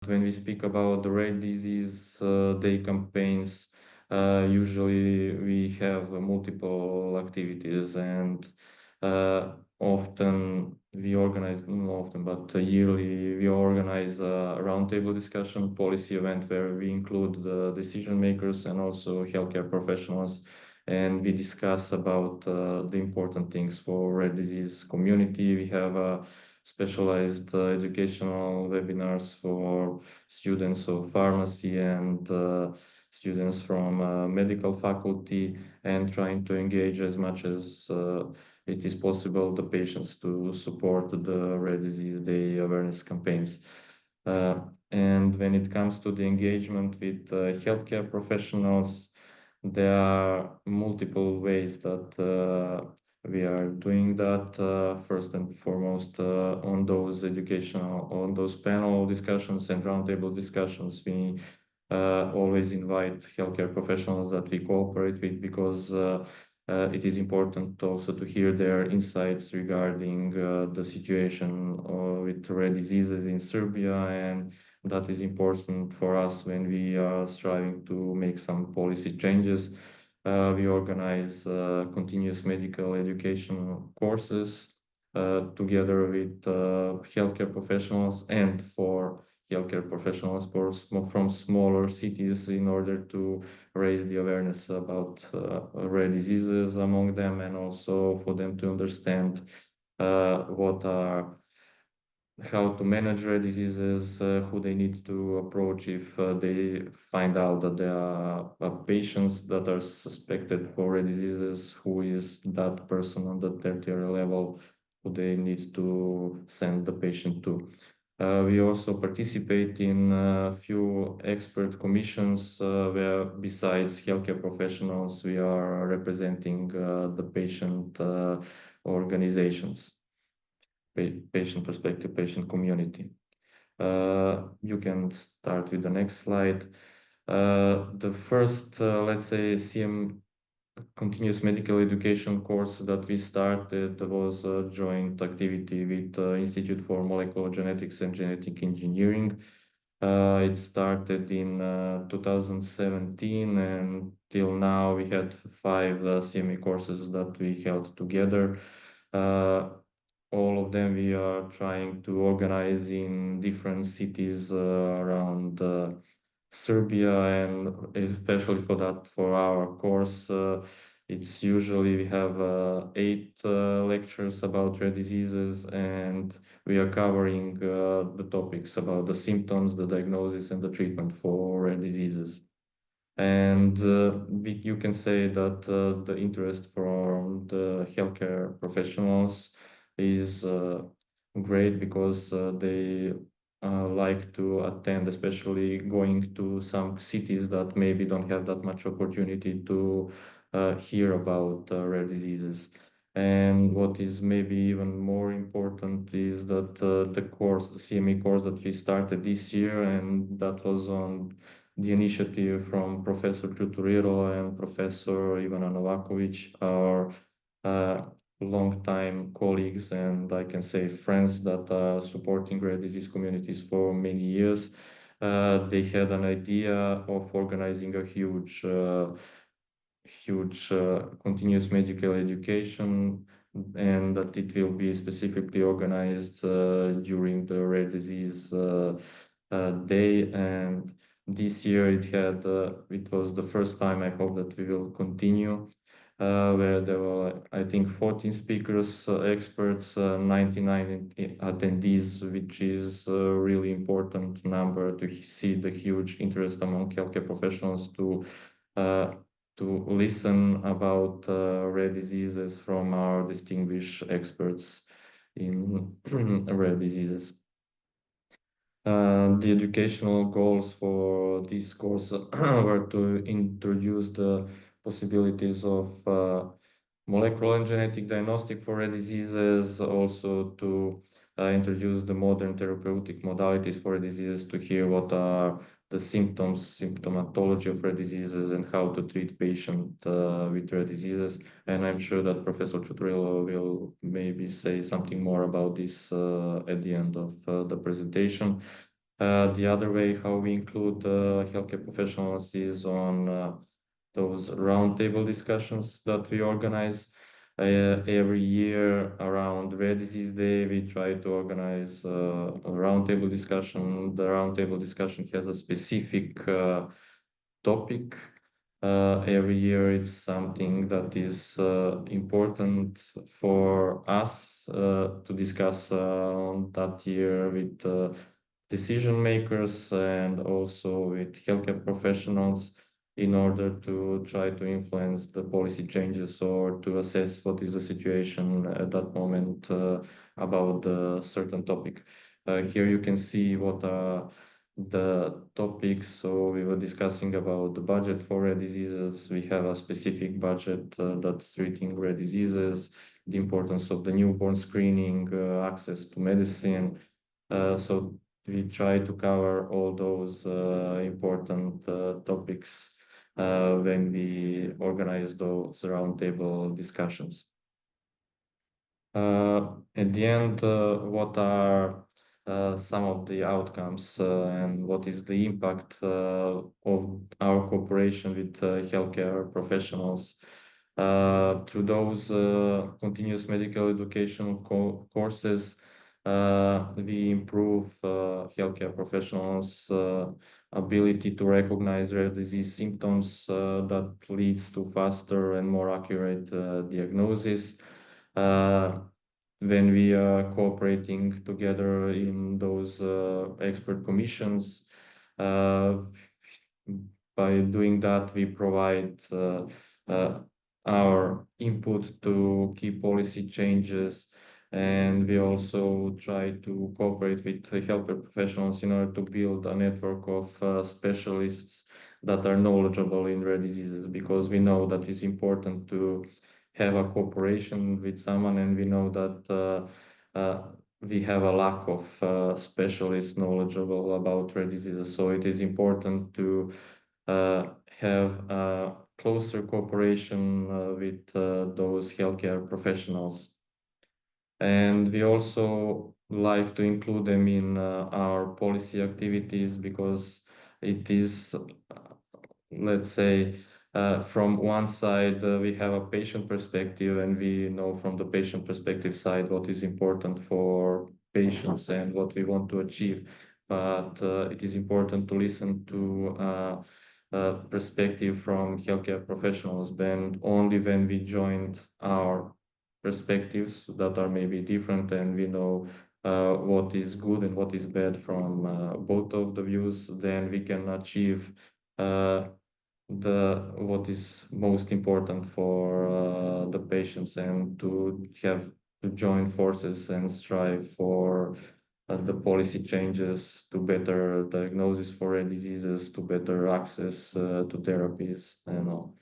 when we speak about the Rare Disease Day campaigns, usually we have multiple activities, and often we organize, not often, but yearly we organize a roundtable discussion policy event where we include the decision makers and also healthcare professionals, and we discuss about the important things for rare disease community. We have specialized educational webinars for students of pharmacy and students from medical faculty, and trying to engage as much as it is possible the patients to support the Rare Disease Day awareness campaigns. And when it comes to the engagement with healthcare professionals, there are multiple ways that we are doing that. First and foremost, on those panel discussions and roundtable discussions, we always invite healthcare professionals that we cooperate with, because it is important also to hear their insights regarding the situation with rare diseases in Serbia, and that is important for us when we are striving to make some policy changes. We organize continuous medical education courses together with healthcare professionals and for healthcare professionals from smaller cities, in order to raise the awareness about rare diseases among them, and also for them to understand how to manage rare diseases, who they need to approach if they find out that there are patients that are suspected for rare diseases, who is that person on the tertiary level who they need to send the patient to. We also participate in a few expert commissions where, besides healthcare professionals, we are representing the patient organizations, patient perspective, patient community. You can start with the next slide. The first, let's say, continuous medical education course that we started was a joint activity with the Institute for Molecular Genetics and Genetic Engineering. It started in 2017, and till now we had 5 CME courses that we held together. All of them we are trying to organize in different cities around Serbia, and especially for our course, it's usually we have 8 lectures about rare diseases, and we are covering the topics about the symptoms, the diagnosis, and the treatment for rare diseases. And you can say that the interest from the healthcare professionals is great, because they like to attend, especially going to some cities that maybe don't have that much opportunity to hear about rare diseases. And what is maybe even more important is that the CME course that we started this year, and that was on the initiative from Professor Čuturilo and Professor Ivana Novaković, our long-time colleagues, and I can say friends that are supporting rare disease communities for many years. They had an idea of organizing a huge continuous medical education, and that it will be specifically organized during the Rare Disease Day. And this year it was the first time. I hope that we will continue, where there were, I think, 14 speakers, experts, 99 attendees, which is a really important number to see the huge interest among healthcare professionals to listen about rare diseases from our distinguished experts in rare diseases. The educational goals for this course were to introduce the possibilities of molecular and genetic diagnostic for rare diseases, also to introduce the modern therapeutic modalities for rare diseases, to hear what are the symptomatology of rare diseases, and how to treat patients with rare diseases. And I'm sure that Professor Čuturilo will maybe say something more about this at the end of the presentation. The other way how we include healthcare professionals is on those roundtable discussions that we organize. Every year around Rare Disease Day, we try to organize a roundtable discussion. The roundtable discussion has a specific topic. Every year it's something that is important for us to discuss on that year with decision makers and also with healthcare professionals in order to try to influence the policy changes or to assess what is the situation at that moment about a certain topic. Here you can see what the topics. So we were discussing about the budget for rare diseases. We have a specific budget that's treating rare diseases, the importance of the newborn screening, access to medicine. So we try to cover all those important topics when we organize those roundtable discussions. At the end, what are some of the outcomes and what is the impact of our cooperation with healthcare professionals? Through those continuous medical education courses, we improve healthcare professionals' ability to recognize rare disease symptoms that leads to faster and more accurate diagnosis. When we are cooperating together in those expert commissions, uh, by doing that, we provide our input to key policy changes, and we also try to cooperate with healthcare professionals in order to build a network of specialists that are knowledgeable in rare diseases, because we know that it's important to have a cooperation with someone, and we know that we have a lack of specialists knowledgeable about rare diseases. So it is important to have a closer cooperation with those healthcare professionals. And we also like to include them in our policy activities, because it is, let's say, from one side, we have a patient perspective, and we know from the patient perspective side what is important for patients and what we want to achieve. But it is important to listen to perspective from healthcare professionals. Then only when we joined our perspectives that are maybe different, and we know what is good and what is bad from both of the views, then we can achieve the what is most important for the patients, and to have to join forces and strive for the policy changes to better diagnosis for rare diseases, to better access to therapies and all.